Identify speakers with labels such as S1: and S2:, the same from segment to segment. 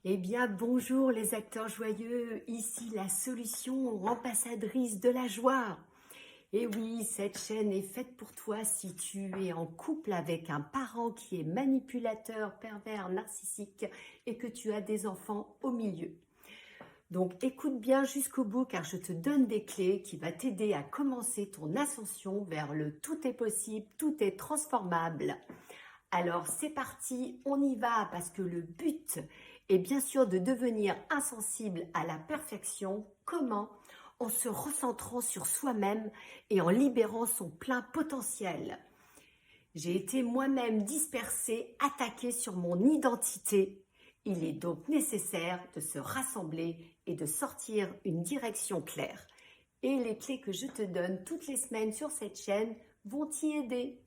S1: Eh bien, bonjour les acteurs joyeux, ici la solution ambassadrice de la joie. Et oui, cette chaîne est faite pour toi si tu es en couple avec un parent qui est manipulateur, pervers, narcissique et que tu as des enfants au milieu. Donc écoute bien jusqu'au bout car je te donne des clés qui vont t'aider à commencer ton ascension vers le tout est possible, tout est transformable. Alors c'est parti, on y va parce que le but est bien sûr de devenir insensible à la perfection. Comment? En se recentrant sur soi-même et en libérant son plein potentiel. J'ai été moi-même dispersée, attaquée sur mon identité. Il est donc nécessaire de se rassembler et de sortir une direction claire. Et les clés que je te donne toutes les semaines sur cette chaîne vont t'y aider.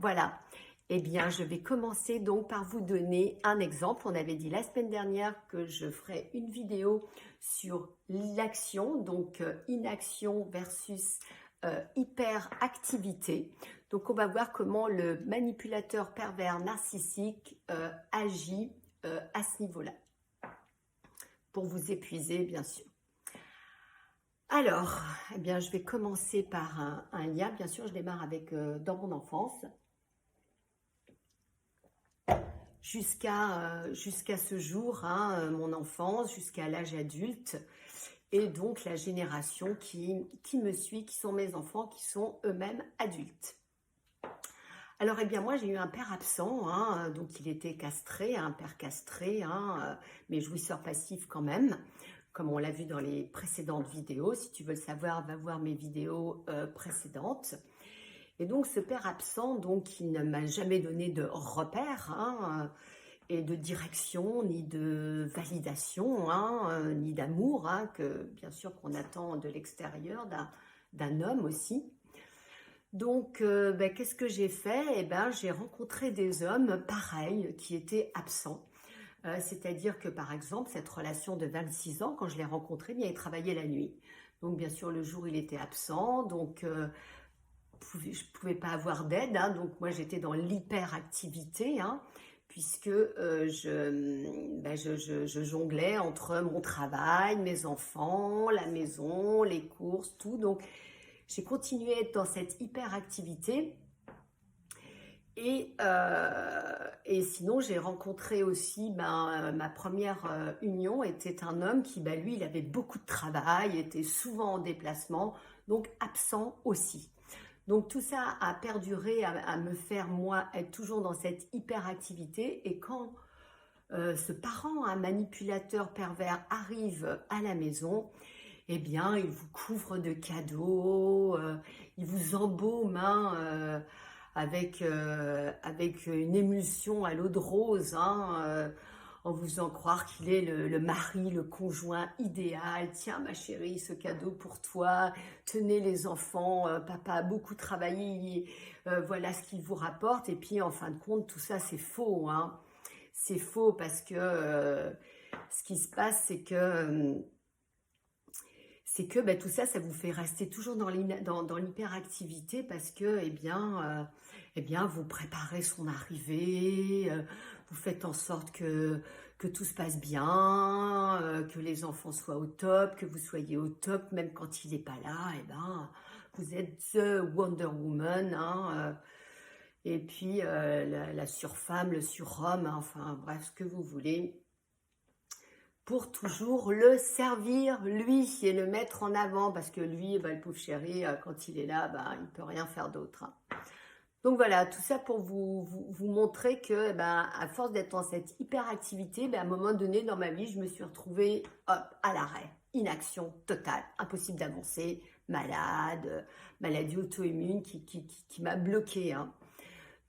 S1: Voilà. Eh bien, je vais commencer donc par vous donner un exemple. On avait dit la semaine dernière que je ferais une vidéo sur l'action, donc inaction versus hyperactivité. Donc, on va voir comment le manipulateur pervers narcissique agit à ce niveau-là, pour vous épuiser, bien sûr. Alors, eh bien, je vais commencer par un lien. Bien sûr, je démarre avec dans mon enfance. Jusqu'à ce jour, hein, mon enfance, jusqu'à l'âge adulte, et donc la génération qui me suit, qui sont mes enfants, qui sont eux-mêmes adultes. Alors, eh bien, moi, j'ai eu un père absent, hein, donc il était castré, un père castré, hein, mais jouisseur passif quand même, comme on l'a vu dans les précédentes vidéos. Si tu veux le savoir, va voir mes vidéos précédentes. Et donc, ce père absent, donc, il ne m'a jamais donné de repères, hein, et de direction, ni de validation, hein, ni d'amour, hein, que bien sûr qu'on attend de l'extérieur d'un homme aussi. Donc, qu'est-ce que j'ai fait? Eh ben, j'ai rencontré des hommes pareils qui étaient absents. C'est-à-dire que, par exemple, cette relation de 26 ans, quand je l'ai rencontré, bien, il travaillait la nuit. Donc, bien sûr, le jour, il était absent. Donc, je ne pouvais pas avoir d'aide. Hein, donc, moi, j'étais dans l'hyperactivité, hein, puisque je jonglais entre mon travail, mes enfants, la maison, les courses, tout. Donc, j'ai continué à être dans cette hyperactivité. Et sinon, j'ai rencontré aussi, ma première union était un homme qui, lui, il avait beaucoup de travail, était souvent en déplacement, donc absent aussi. Donc tout ça a perduré à me faire, moi, être toujours dans cette hyperactivité. Et quand ce parent, un manipulateur pervers, arrive à la maison, eh bien, il vous couvre de cadeaux, il vous embaume, hein, avec une émulsion à l'eau de rose, hein, en vous faisant croire qu'il est le mari, le conjoint idéal. Tiens, ma chérie, ce cadeau pour toi. Tenez les enfants, papa a beaucoup travaillé, voilà ce qu'il vous rapporte. Et puis, en fin de compte, tout ça, c'est faux, hein. C'est faux parce que ce qui se passe, c'est que tout ça, ça vous fait rester toujours dans l'hyperactivité parce que, vous préparez son arrivée, vous faites en sorte que tout se passe bien, que les enfants soient au top, que vous soyez au top, même quand il n'est pas là, vous êtes the Wonder Woman, hein, et puis la surfemme, le surhomme, hein, enfin bref, ce que vous voulez, pour toujours le servir, lui, et le mettre en avant, parce que lui, le pauvre chéri, quand il est là, il ne peut rien faire d'autre, hein. Donc voilà, tout ça pour vous montrer que, à force d'être dans cette hyperactivité, à un moment donné dans ma vie, je me suis retrouvée à l'arrêt, inaction totale, impossible d'avancer, malade, maladie auto-immune qui m'a bloquée, hein.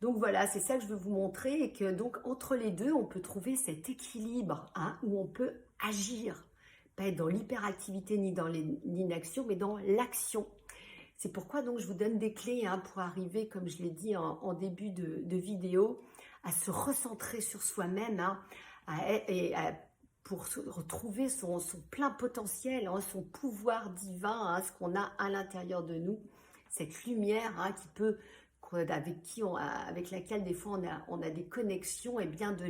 S1: Donc voilà, c'est ça que je veux vous montrer, et que donc entre les deux, on peut trouver cet équilibre, hein, où on peut agir, pas être dans l'hyperactivité ni dans l'inaction, mais dans l'action. C'est pourquoi donc je vous donne des clés, hein, pour arriver, comme je l'ai dit en début de vidéo, à se recentrer sur soi-même, hein, pour retrouver son plein potentiel, hein, son pouvoir divin, hein, ce qu'on a à l'intérieur de nous. cette lumière hein, avec laquelle des fois on a des connexions, et bien de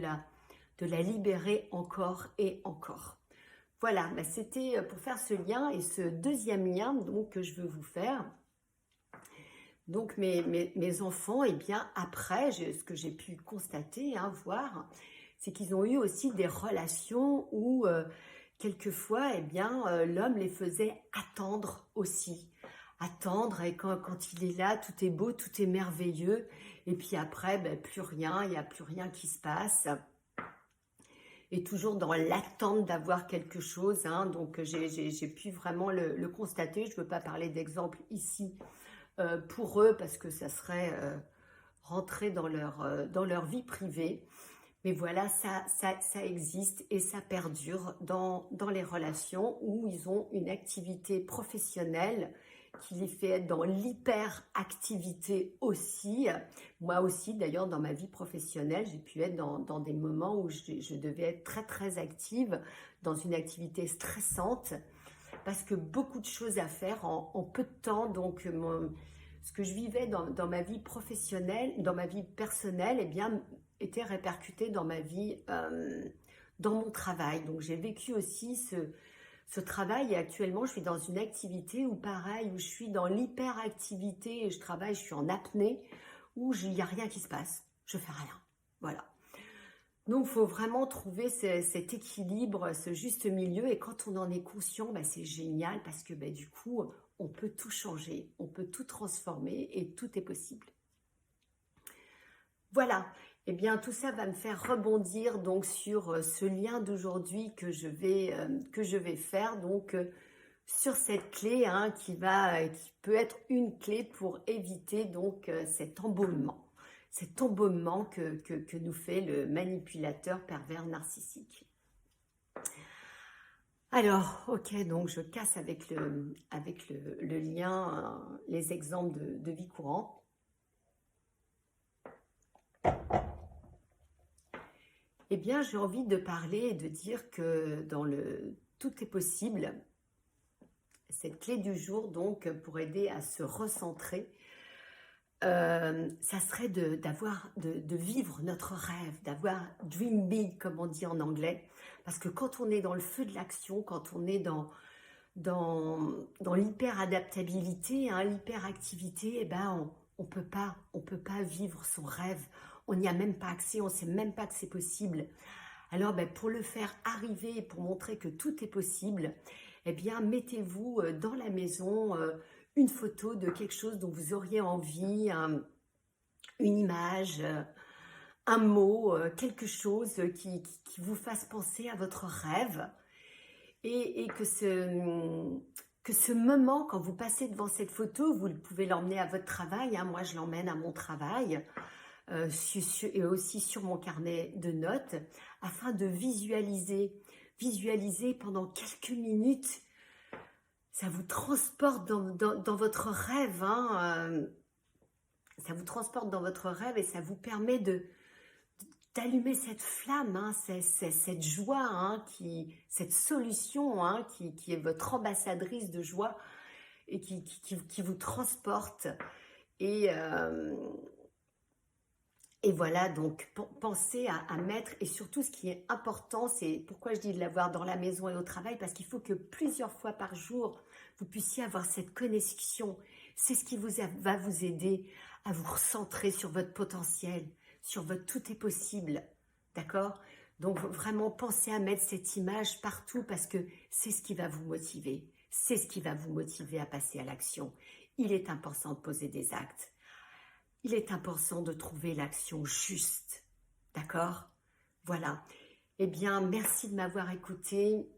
S1: la libérer encore et encore. Voilà, bah, c'était pour faire ce lien et ce deuxième lien donc, que je veux vous faire. Donc mes enfants, eh bien après, ce que j'ai pu constater, hein, voir, c'est qu'ils ont eu aussi des relations où quelquefois, eh bien, l'homme les faisait attendre aussi. Attendre, et quand il est là, tout est beau, tout est merveilleux. Et puis après, ben, plus rien, il n'y a plus rien qui se passe. Et toujours dans l'attente d'avoir quelque chose. Hein, donc j'ai pu vraiment le constater. Je ne veux pas parler d'exemple ici pour eux parce que ça serait rentrer dans leur vie privée. Mais voilà, ça existe et ça perdure dans les relations où ils ont une activité professionnelle qui les fait être dans l'hyperactivité aussi. Moi aussi, d'ailleurs, dans ma vie professionnelle, j'ai pu être dans des moments où je devais être très, très active, dans une activité stressante, parce que beaucoup de choses à faire en peu de temps. Donc, ce que je vivais dans ma vie professionnelle, dans ma vie personnelle, eh bien, était répercuté dans ma vie, dans mon travail. Donc j'ai vécu aussi ce travail, et actuellement je suis dans une activité où pareil, où je suis dans l'hyperactivité et je travaille, je suis en apnée, où il n'y a rien qui se passe, je fais rien, voilà. Donc il faut vraiment trouver cet équilibre, ce juste milieu, et quand on en est conscient, bah, c'est génial parce que bah, du coup, on peut tout changer, on peut tout transformer et tout est possible. Voilà, et eh bien tout ça va me faire rebondir donc sur ce lien d'aujourd'hui que je vais faire donc sur cette clé hein, qui peut être une clé pour éviter donc cet embaumement que nous fait le manipulateur pervers narcissique. Alors, ok, donc je casse avec le lien, les exemples de vie courante. Eh bien, j'ai envie de parler et de dire que dans le tout est possible, cette clé du jour, donc, pour aider à se recentrer, ça serait de vivre notre rêve, d'avoir dream big, comme on dit en anglais. Parce que quand on est dans le feu de l'action, quand on est dans l'hyper-adaptabilité, hein, l'hyperactivité, eh ben, on peut pas vivre son rêve. On n'y a même pas accès, on ne sait même pas que c'est possible. Alors, ben, pour le faire arriver, pour montrer que tout est possible, eh bien, mettez-vous dans la maison une photo de quelque chose dont vous auriez envie, une image, un mot, quelque chose qui vous fasse penser à votre rêve. Et que ce moment, quand vous passez devant cette photo, vous pouvez l'emmener à votre travail. Hein. Moi, je l'emmène à mon travail et aussi sur mon carnet de notes afin de visualiser pendant quelques minutes. Ça vous transporte dans votre rêve. Hein. Ça vous transporte dans votre rêve et ça vous permet d'allumer cette flamme, hein, cette joie, hein, cette solution hein, qui est votre ambassadrice de joie et qui vous transporte. Et voilà, donc pensez à mettre, et surtout ce qui est important, c'est pourquoi je dis de l'avoir dans la maison et au travail, parce qu'il faut que plusieurs fois par jour, vous puissiez avoir cette connexion. C'est ce qui va vous aider à vous recentrer sur votre potentiel, sur votre tout est possible, d'accord? Donc vraiment pensez à mettre cette image partout parce que c'est ce qui va vous motiver, c'est ce qui va vous motiver à passer à l'action. Il est important de poser des actes, il est important de trouver l'action juste, d'accord? Voilà, eh bien merci de m'avoir écouté,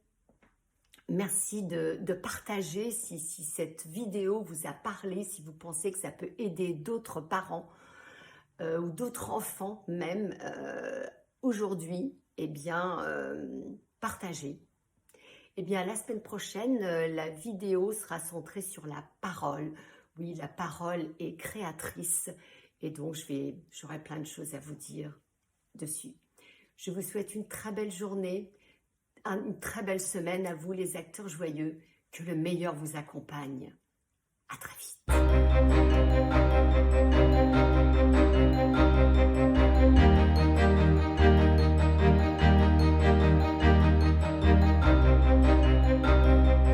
S1: merci de partager si cette vidéo vous a parlé, si vous pensez que ça peut aider d'autres parents, ou d'autres enfants même aujourd'hui, eh bien, partagez. Eh bien, la semaine prochaine, la vidéo sera centrée sur la parole. Oui, la parole est créatrice et donc j'aurai plein de choses à vous dire dessus. Je vous souhaite une très belle journée, une très belle semaine à vous les acteurs joyeux. Que le meilleur vous accompagne. À très vite.